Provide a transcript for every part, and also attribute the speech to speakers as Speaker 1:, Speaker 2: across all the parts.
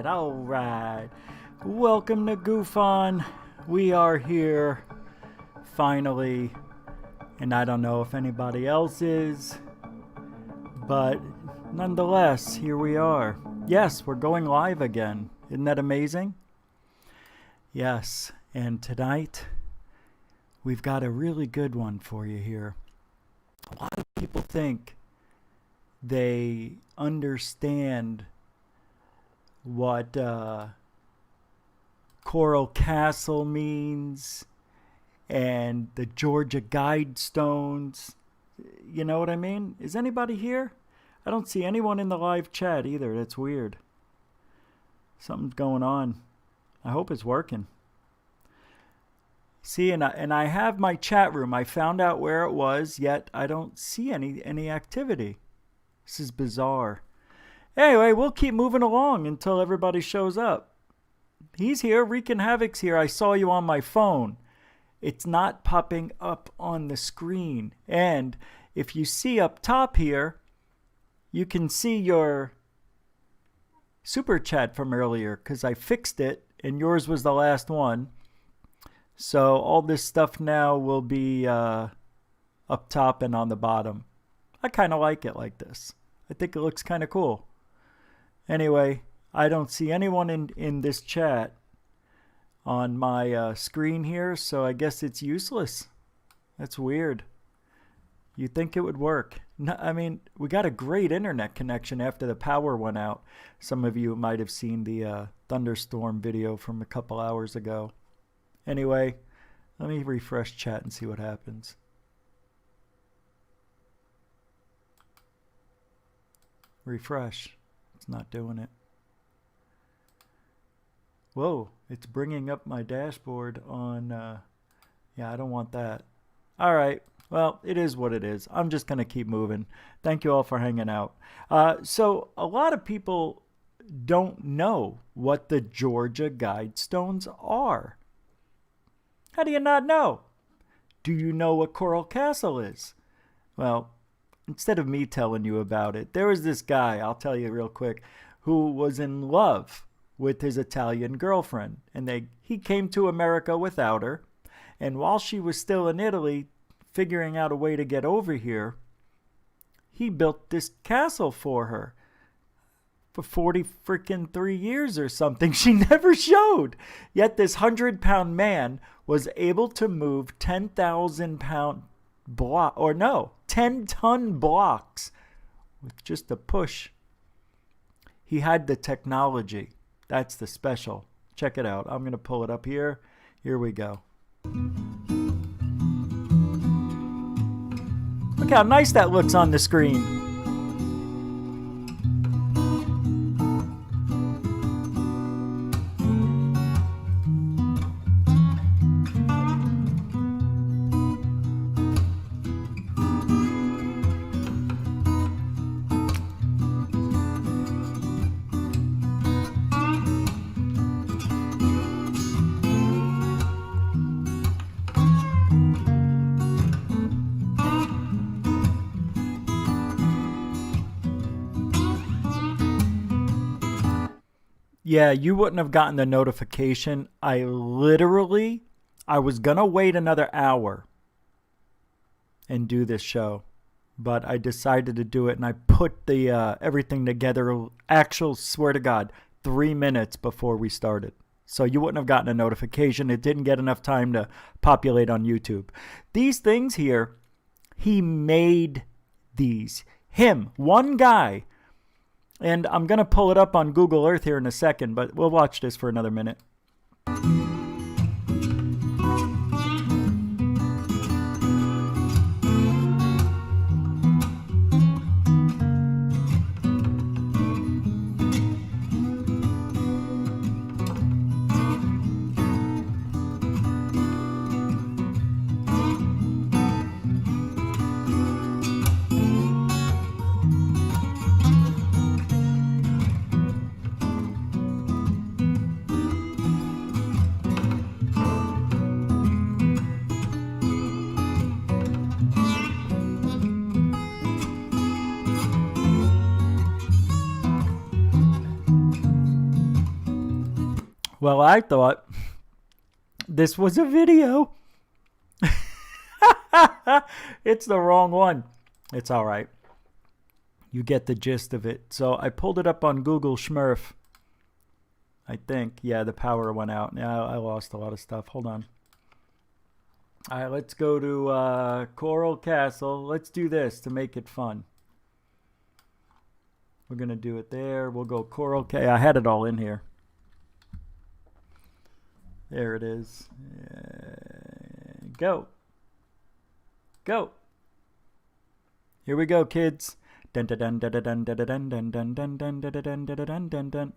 Speaker 1: Alright. Welcome to GUFON. We are here, finally, and I don't know if anybody else is, but nonetheless, here we are. Yes, we're going live again. Isn't that amazing? Yes, and tonight, we've got a really good one for you here. A lot of people think they understand what Coral Castle means and the Georgia Guidestones. You know what I mean? Is anybody here? I don't see anyone in the live chat either. That's weird. Something's going on. I hope it's working. See, and I have my chat room. I found out where it was, yet I don't see any activity. This is bizarre. Anyway, we'll keep moving along until everybody shows up. He's here. Wreaking Havoc's here. I saw you on my phone. It's not popping up on the screen. And if you see up top here, you can see your super chat from earlier because I fixed it and yours was the last one. So all this stuff now will be up top and on the bottom. I kind of like it like this. I think it looks kind of cool. Anyway, I don't see anyone in this chat on my screen here, so I guess it's useless. That's weird. You'd think it would work. No, I mean, we got a great internet connection after the power went out. Some of you might have seen the thunderstorm video from a couple hours ago. Anyway, let me refresh chat and see what happens. Refresh. It's not doing it. Whoa, it's bringing up my dashboard on, yeah, I don't want that. All right, well, it is what it is. I'm just going to keep moving. Thank you all for hanging out. So a lot of people don't know what the Georgia Guidestones are. How do you not know? Do you know what Coral Castle is? Well, instead of me telling you about it, there was this guy, I'll tell you real quick, who was in love with his Italian girlfriend. And he came to America without her. And while she was still in Italy, figuring out a way to get over here, he built this castle for her. For 43 years or something. She never showed. Yet this 100-pound man was able to move 10,000-pound 10-ton blocks with just a push. He had the technology. That's the special. Check it out. I'm going to pull it up here. Here we go. Look how nice that looks on the screen. Yeah, you wouldn't have gotten the notification. I was going to wait another hour and do this show, but I decided to do it, and I put the everything together, swear to God, 3 minutes before we started. So you wouldn't have gotten a notification. It didn't get enough time to populate on YouTube. These things here, he made these. Him, one guy. And I'm going to pull it up on Google Earth here in a second, but we'll watch this for another minute. Well, I thought this was a video. It's the wrong one. It's all right. You get the gist of it. So I pulled it up on Google Schmurf. I think. Yeah, the power went out. Now I lost a lot of stuff. Hold on. All right, let's go to Coral Castle. Let's do this to make it fun. We're going to do it there. We'll go Coral Castle. I had it all in here. There it is. Go. Go. Here we go, kids. Now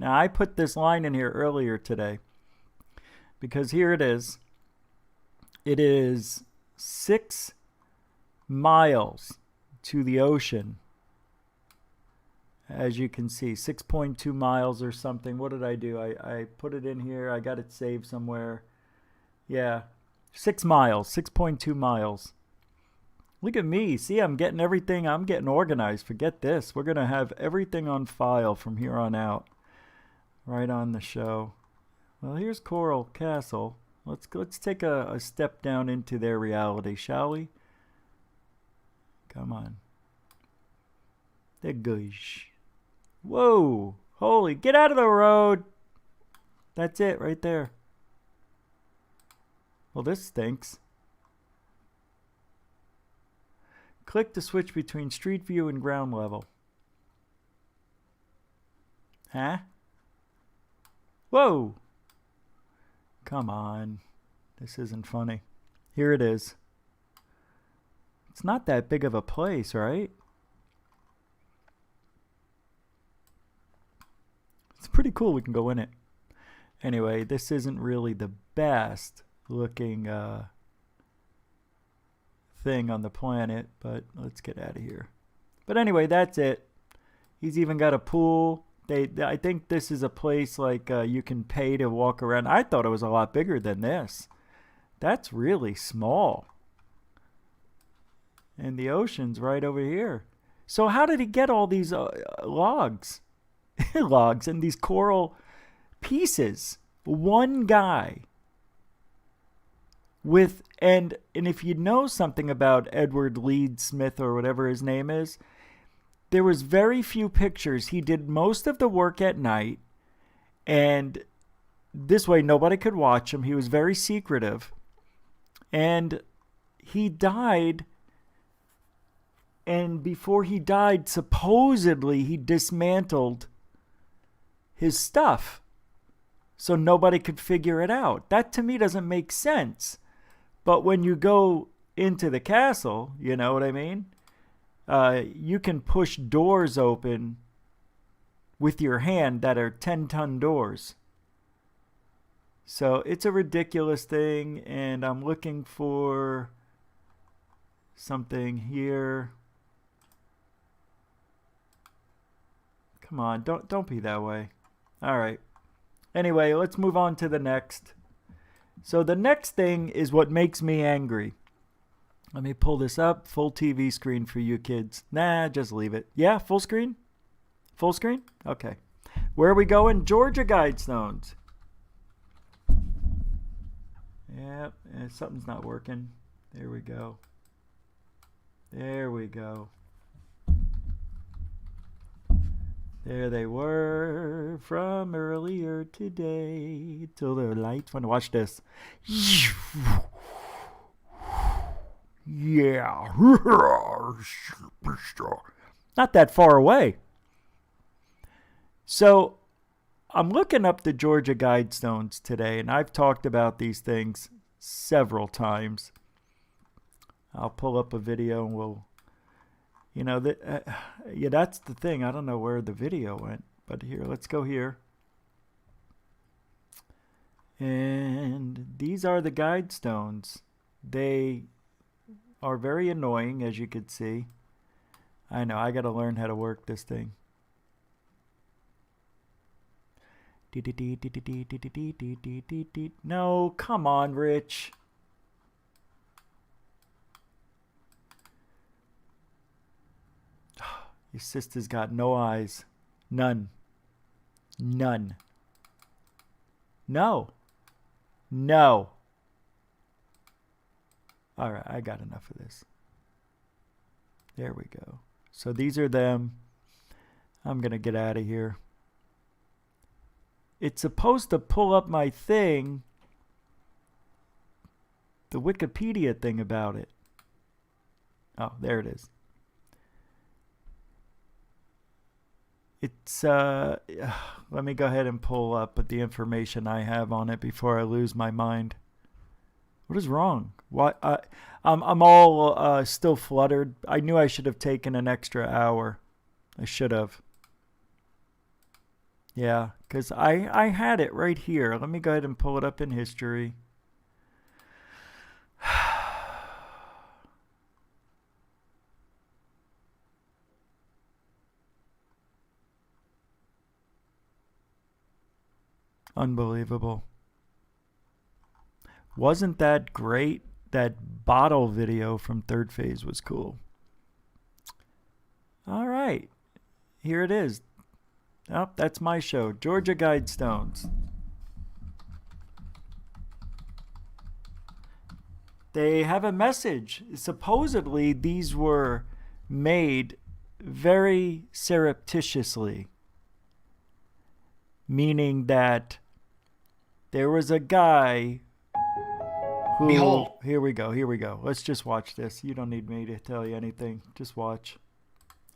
Speaker 1: I put this line in here earlier today because here it is. It is 6 miles to the ocean. As you can see, 6.2 miles or something. What did I do? I put it in here. I got it saved somewhere. Yeah, 6 miles, 6.2 miles. Look at me. See, I'm getting everything. I'm getting organized. Forget this. We're going to have everything on file from here on out. Right on the show. Well, here's Coral Castle. Let's take a step down into their reality, shall we? Come on. There goes. Whoa. Holy, get out of the road. That's it right there. Well, this stinks. Click to switch between street view and ground level. Huh? Whoa. Come on. This isn't funny. Here it is. It's not that big of a place, right? It's pretty cool. We can go in it. Anyway, this isn't really the best looking thing on the planet, but let's get out of here. But anyway, that's it. He's even got a pool. I think this is a place like you can pay to walk around. I thought it was a lot bigger than this. That's really small. And the ocean's right over here. So how did he get all these logs? Logs and these coral pieces. One guy. And if you know something about Edward Leeds Smith or whatever his name is, there was very few pictures. He did most of the work at night, and this way nobody could watch him. He was very secretive. And he died, and before he died, supposedly he dismantled his stuff so nobody could figure it out. That to me doesn't make sense. But when you go into the castle, you know what I mean? You can push doors open with your hand that are 10-ton doors. So it's a ridiculous thing, and I'm looking for something here. Come on, don't be that way. All right. Anyway, let's move on to the next. So the next thing is what makes me angry. Let me pull this up. Full TV screen for you kids. Nah, just leave it. Yeah, full screen? Full screen? Okay. Where are we going? Georgia Guidestones. Yep, something's not working. There we go. There we go. There they were from earlier today till the lights went. Watch this. Yeah. Not that far away. So I'm looking up the Georgia Guidestones today, and I've talked about these things several times. I'll pull up a video and we'll, yeah, that's the thing. I don't know where the video went, but here, let's go here. And these are the Guidestones. They are very annoying, as you could see. I know, I got to learn how to work this thing. No, come on, Rich. Your sister's got no eyes. None. None. No. No. All right, I got enough of this. There we go. So these are them. I'm going to get out of here. It's supposed to pull up my thing, the Wikipedia thing about it. Oh, there it is. It's, let me go ahead and pull up the information I have on it before I lose my mind. What is wrong? What? I'm all still fluttered. I knew I should have taken an extra hour. I should have. Yeah, because I had it right here. Let me go ahead and pull it up in history. Unbelievable. Wasn't that great? That bottle video from Third Phase was cool. All right. Here it is. Oh, that's my show. Georgia Guidestones. They have a message. Supposedly, these were made very surreptitiously. Meaning that there was a guy who...
Speaker 2: Behold.
Speaker 1: Here we go. Let's just watch this. You don't need me to tell you anything. Just watch.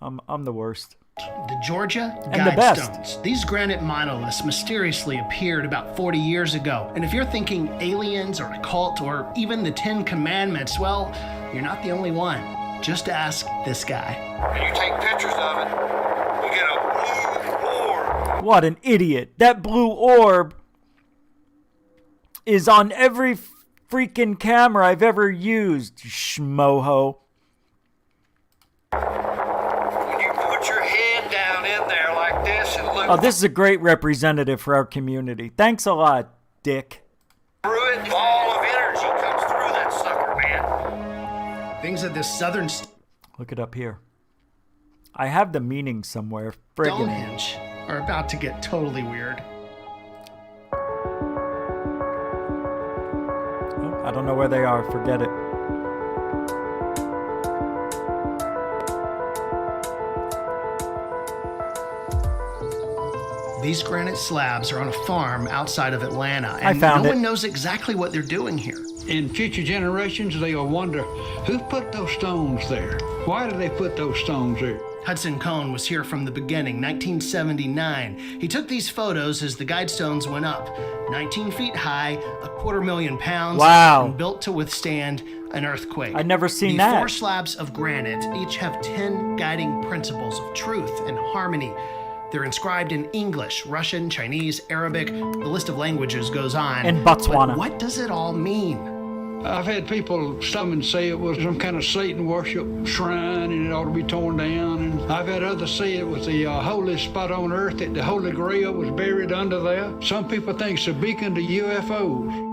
Speaker 1: I'm the worst.
Speaker 2: The Georgia
Speaker 1: And the best.
Speaker 2: Guidestones. These granite monoliths mysteriously appeared about 40 years ago. And if you're thinking aliens or a cult or even the 10 Commandments, well, you're not the only one. Just ask this guy.
Speaker 3: And you take pictures of it, you get a blue orb.
Speaker 1: What an idiot. That blue orb is on every freaking camera I've ever used, schmoho.
Speaker 3: When you put your head down in there like this and look
Speaker 1: Oh, this is a great representative for our community. Thanks a lot, Dick.
Speaker 3: through it, ball of energy comes through that sucker, man.
Speaker 2: Things of this southern
Speaker 1: Look it up here. I have the meaning somewhere. Friggin'
Speaker 2: Stonehenge are about to get totally weird.
Speaker 1: Oh, I don't know where they are. Forget it.
Speaker 2: These granite slabs are on a farm outside of Atlanta,
Speaker 1: I
Speaker 2: and
Speaker 1: found
Speaker 2: no
Speaker 1: it.
Speaker 2: one knows exactly what they're doing here.
Speaker 4: In future generations, they'll wonder, who put those stones there? Why did they put those stones there?
Speaker 2: Hudson Cohn was here from the beginning, 1979. He took these photos as the Guidestones went up, 19 feet high, 250,000 pounds,
Speaker 1: Wow.
Speaker 2: and built to withstand an earthquake.
Speaker 1: I'd never seen
Speaker 2: the
Speaker 1: that.
Speaker 2: 4 slabs of granite each have 10 guiding principles of truth and harmony. They're inscribed in English, Russian, Chinese, Arabic. The list of languages goes on.
Speaker 1: And Botswana.
Speaker 2: But what does it all mean?
Speaker 4: I've had people stop and say it was some kind of Satan worship shrine and it ought to be torn down. And I've had others say it was the holiest spot on earth, that the Holy Grail was buried under there. Some people think it's a beacon to UFOs.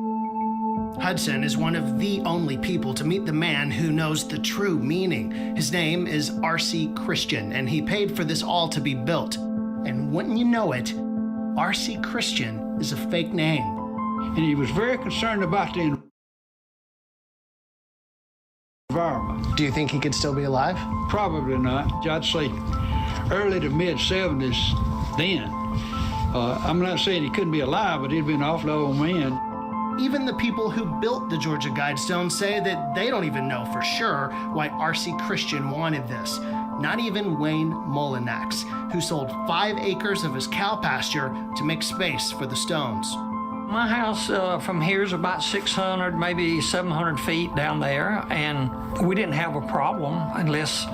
Speaker 2: Hudson is one of the only people to meet the man who knows the true meaning. His name is R.C. Christian, and he paid for this all to be built. And wouldn't you know it, R.C. Christian is a fake name.
Speaker 4: And he was very concerned about the environment.
Speaker 2: Do you think he could still be alive?
Speaker 4: Probably not. I'd say early to mid-70s then. I'm not saying he couldn't be alive, but he'd be an awful old man.
Speaker 2: Even the people who built the Georgia Guidestone say that they don't even know for sure why R.C. Christian wanted this. Not even Wayne Mullinax, who sold 5 acres of his cow pasture to make space for the stones.
Speaker 5: My house from here is about 600, maybe 700 feet down there, and we didn't have a problem unless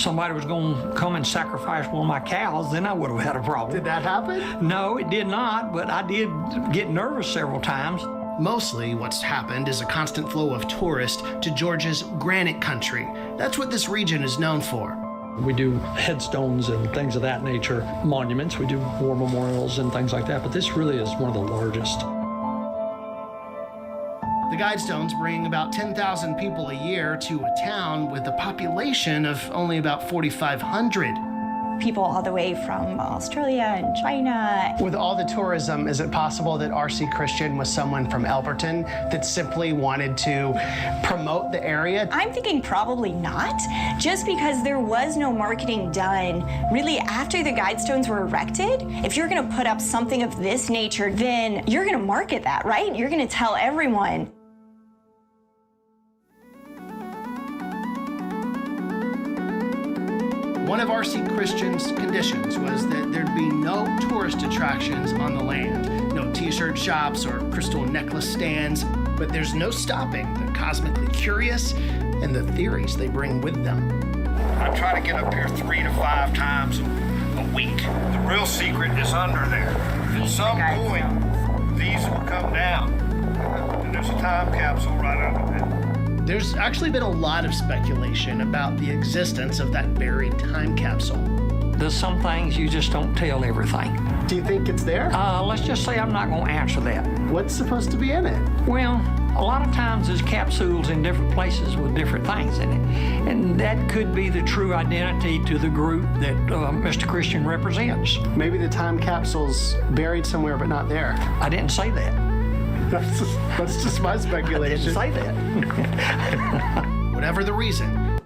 Speaker 5: somebody was going to come and sacrifice one of my cows, then I would have had a problem.
Speaker 2: Did that happen?
Speaker 5: No, it did not, but I did get nervous several times.
Speaker 2: Mostly what's happened is a constant flow of tourists to Georgia's granite country. That's what this region is known for.
Speaker 5: We do headstones and things of that nature, monuments. We do war memorials and things like that, but this really is one of the largest.
Speaker 2: The Guidestones bring about 10,000 people a year to a town with a population of only about 4,500.
Speaker 6: People all the way from Australia and China.
Speaker 2: With all the tourism, is it possible that R.C. Christian was someone from Elberton that simply wanted to promote the area?
Speaker 6: I'm thinking probably not, just because there was no marketing done really after the Guidestones were erected. If you're gonna put up something of this nature, then you're gonna market that, right? You're gonna tell everyone.
Speaker 2: One of R.C. Christian's conditions was that there'd be no tourist attractions on the land, no t-shirt shops or crystal necklace stands, but there's no stopping the cosmically curious and the theories they bring with them.
Speaker 3: I try to get up here 3 to 5 times a week. The real secret is under there. At some point, these will come down, and there's a time capsule right under there.
Speaker 2: There's actually been a lot of speculation about the existence of that buried time capsule.
Speaker 5: There's some things you just don't tell everything.
Speaker 2: Do you think it's there?
Speaker 5: Let's just say I'm not going to answer that.
Speaker 2: What's supposed to be in it?
Speaker 5: Well, a lot of times there's capsules in different places with different things in it. And that could be the true identity to the group that Mr. Christian represents.
Speaker 2: Maybe the time capsule's buried somewhere but not there.
Speaker 5: I didn't say that.
Speaker 2: That's just my
Speaker 5: I didn't
Speaker 2: speculation.
Speaker 5: say that.
Speaker 2: Whatever the reason,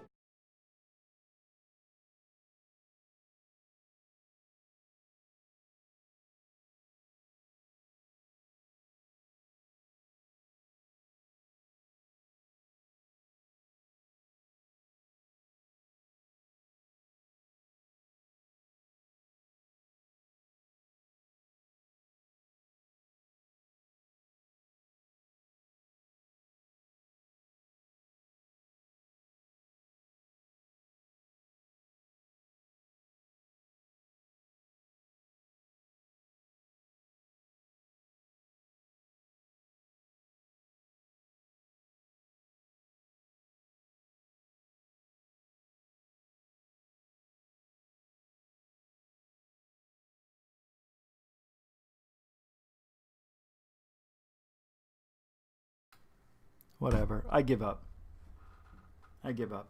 Speaker 1: Whatever. I give up. I give up.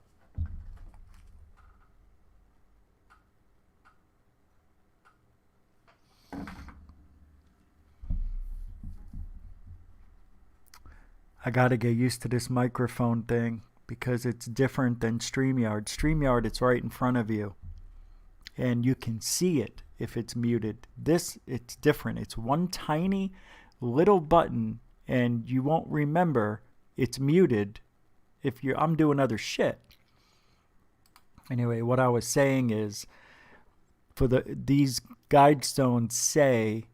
Speaker 1: I gotta get used to this microphone thing because it's different than StreamYard. StreamYard, it's right in front of you. And you can see it if it's muted. This, it's different. It's one tiny little button and you won't remember it's muted if I'm doing other shit. Anyway, what I was saying is for these Guidestones say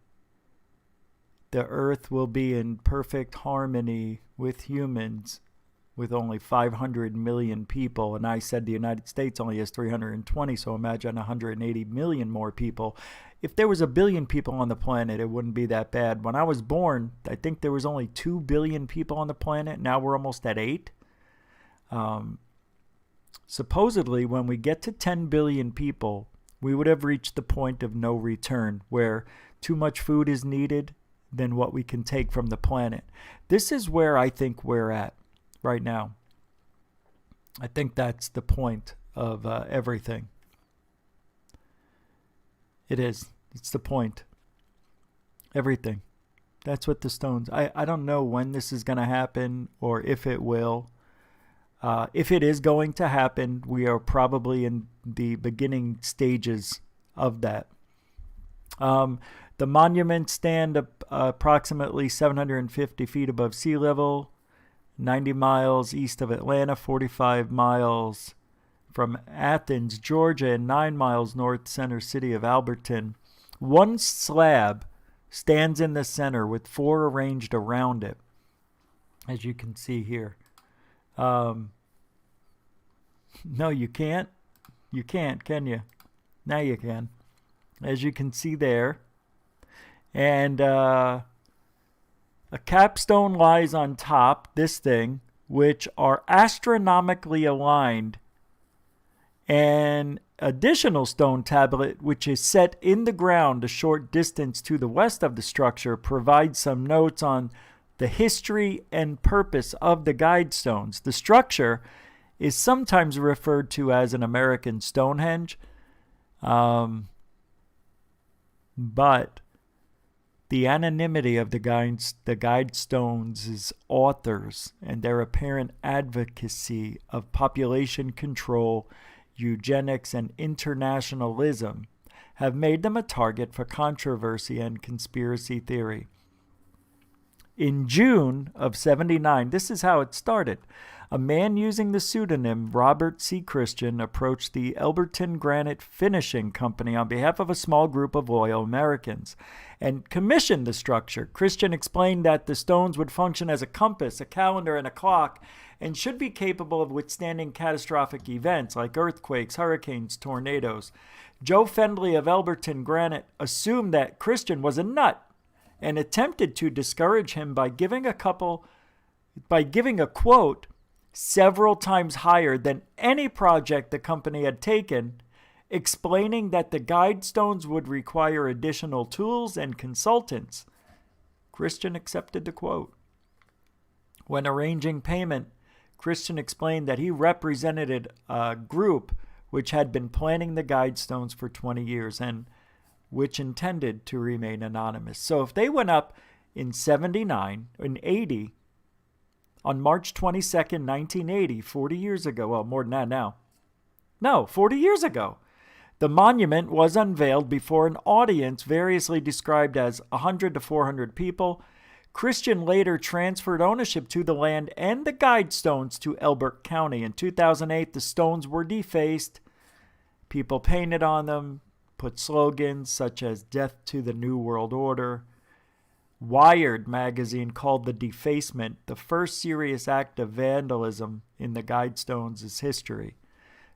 Speaker 1: the earth will be in perfect harmony with humans with only 500 million people, and I said the United States only has 320, so imagine 180 million more people. If there was 1 billion people on the planet, it wouldn't be that bad. When I was born, I think there was only 2 billion people on the planet. Now we're almost at 8. Supposedly, when we get to 10 billion people, we would have reached the point of no return, where too much food is needed than what we can take from the planet. This is where I think we're at right now. I think that's the point of everything. It is. It's the point. Everything. That's what the stones. I don't know when this is going to happen or if it will. If it is going to happen, we are probably in the beginning stages of that. The monuments stand approximately 750 feet above sea level, 90 miles east of Atlanta, 45 miles from Athens, Georgia, and 9 miles north center city of Alberton. One slab stands in the center with 4 arranged around it, as you can see here. No, you can't. You can't, can you? Now you can. As you can see there. And a capstone lies on top, this thing, which are astronomically aligned. An additional stone tablet, which is set in the ground a short distance to the west of the structure, provides some notes on the history and purpose of the Guidestones. The structure is sometimes referred to as an American Stonehenge, but the anonymity of the Guidestones' authors and their apparent advocacy of population control, eugenics, and internationalism have made them a target for controversy and conspiracy theory. In June of '79, this is how it started. A man using the pseudonym Robert C. Christian approached the Elberton Granite Finishing Company on behalf of a small group of loyal Americans and commissioned the structure. Christian explained that the stones would function as a compass, a calendar, and a clock, and should be capable of withstanding catastrophic events like earthquakes, hurricanes, tornadoes. Joe Fendley of Elberton Granite assumed that Christian was a nut and attempted to discourage him by giving a quote several times higher than any project the company had taken, explaining that the Guidestones would require additional tools and consultants. Christian accepted the quote. When arranging payment, Christian explained that he represented a group which had been planning the Guidestones for 20 years and which intended to remain anonymous. So if they went up in 79, in 80, on March 22nd, 1980, 40 years ago, well, more than that now. No, 40 years ago. The monument was unveiled before an audience variously described as 100 to 400 people. Christian later transferred ownership to the land and the Guidestones to Elbert County. In 2008, the stones were defaced. People painted on them, put slogans such as "Death to the New World Order." Wired magazine called the defacement the first serious act of vandalism in the Guidestones' history.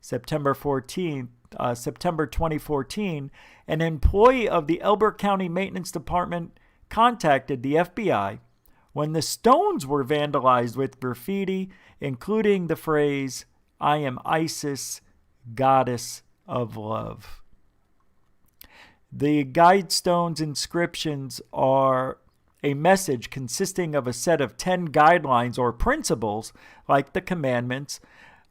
Speaker 1: September 2014, an employee of the Elbert County Maintenance Department contacted the FBI when the stones were vandalized with graffiti, including the phrase, "I am Isis, goddess of love." The Guidestones inscriptions are a message consisting of a set of 10 guidelines or principles, like the commandments,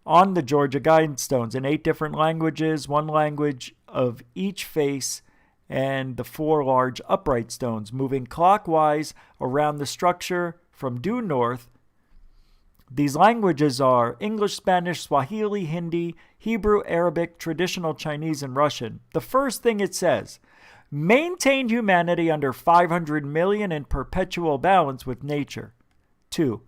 Speaker 1: on the Georgia Guidestones in 8 different languages, 1 language of each face, and the 4 large upright stones, moving clockwise around the structure from due north. These languages are English, Spanish, Swahili, Hindi, Hebrew, Arabic, traditional Chinese, and Russian. The first thing it says: maintain humanity under 500 million in perpetual balance with nature. 2.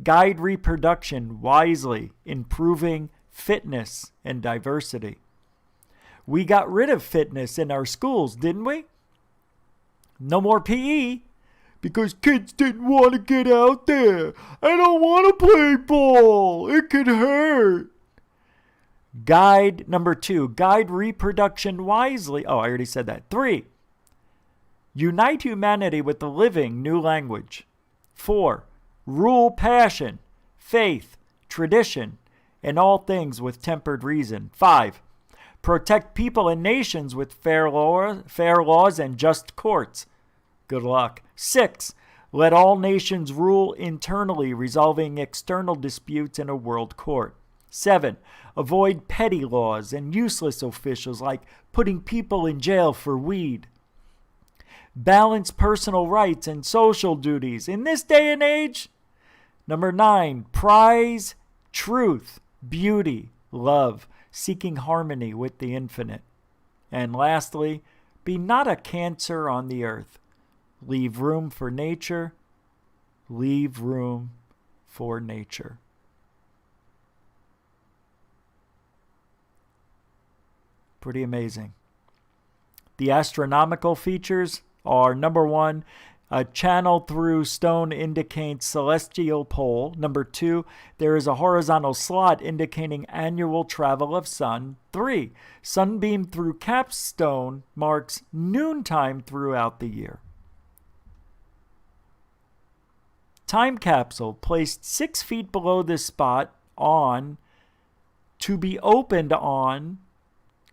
Speaker 1: Guide reproduction wisely, improving fitness and diversity. We got rid of fitness in our schools, didn't we? No more PE, because kids didn't want to get out there. I don't want to play ball. It could hurt. Number 2, guide reproduction wisely. Oh, I already said that. 3, unite humanity with the living new language. 4, rule passion, faith, tradition, and all things with tempered reason. 5, protect people and nations with fair laws and just courts. Good luck. 6, let all nations rule internally, resolving external disputes in a world court. 7, avoid petty laws and useless officials like putting people in jail for weed. balance personal rights and social duties. In this day and age, number 9, prize truth, beauty, love, seeking harmony with the infinite. And lastly, be not a cancer on the earth. Leave room for nature. Leave room for nature. Pretty amazing. The astronomical features are, number 1, a channel through stone indicates celestial pole. Number 2, there is a horizontal slot indicating annual travel of sun. 3, sunbeam through capstone marks noontime throughout the year. Time capsule placed 6 feet below this spot on, to be opened on,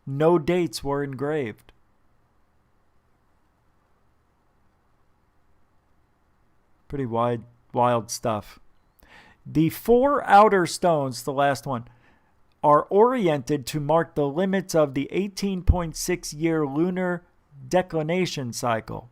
Speaker 1: no dates were engraved. Pretty wild stuff. The 4 outer stones, the last one, are oriented to mark the limits of the 18.6-year lunar declination cycle.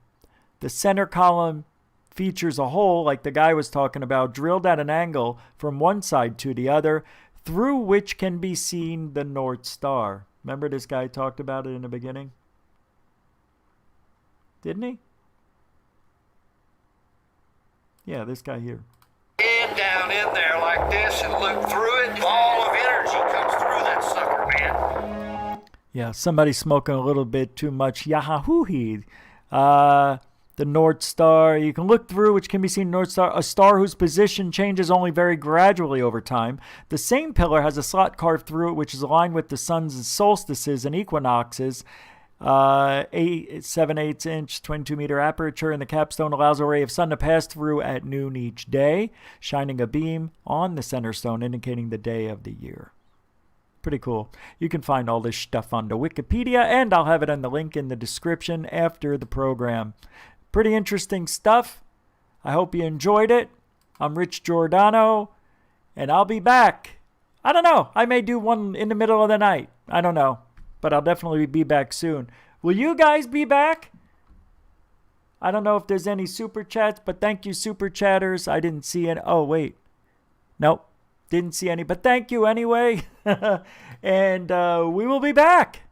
Speaker 1: The center column features a hole, like the guy was talking about, drilled at an angle from one side to the other, through which can be seen the North Star. Remember this guy talked about it in the beginning? Didn't he? Yeah, this guy here.
Speaker 3: Head down in there like this and look through it. Ball of energy comes through that sucker, man.
Speaker 1: Yeah, somebody's smoking a little bit too much Yahoo-hee. The North Star, you can look through, which can be seen North Star, a star whose position changes only very gradually over time. The same pillar has a slot carved through it, which is aligned with the sun's solstices and equinoxes. 7/8 inch, 22 meter aperture in the capstone allows a ray of sun to pass through at noon each day, shining a beam on the center stone, indicating the day of the year. Pretty cool. You can find all this stuff on the Wikipedia, and I'll have it on the link in the description after the program. Pretty interesting stuff. I hope you enjoyed it. I'm Rich Giordano, and I'll be back. I don't know. I may do one in the middle of the night. I don't know. But I'll definitely be back soon. Will you guys be back? I don't know if there's any super chats, but thank you, super chatters. I didn't see any. Oh, wait. Nope. Didn't see any, but thank you anyway. And we will be back.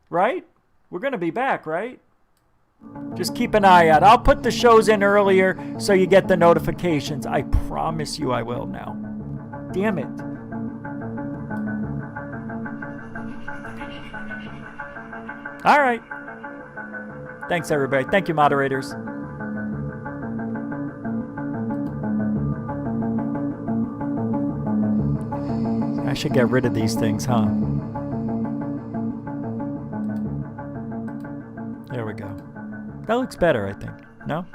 Speaker 1: Right? We're going to be back, right? Just keep an eye out. I'll put the shows in earlier so you get the notifications. I promise you I will now. Damn it. All right. Thanks, everybody. Thank you, moderators. I should get rid of these things, huh? There we go. That looks better, I think. No?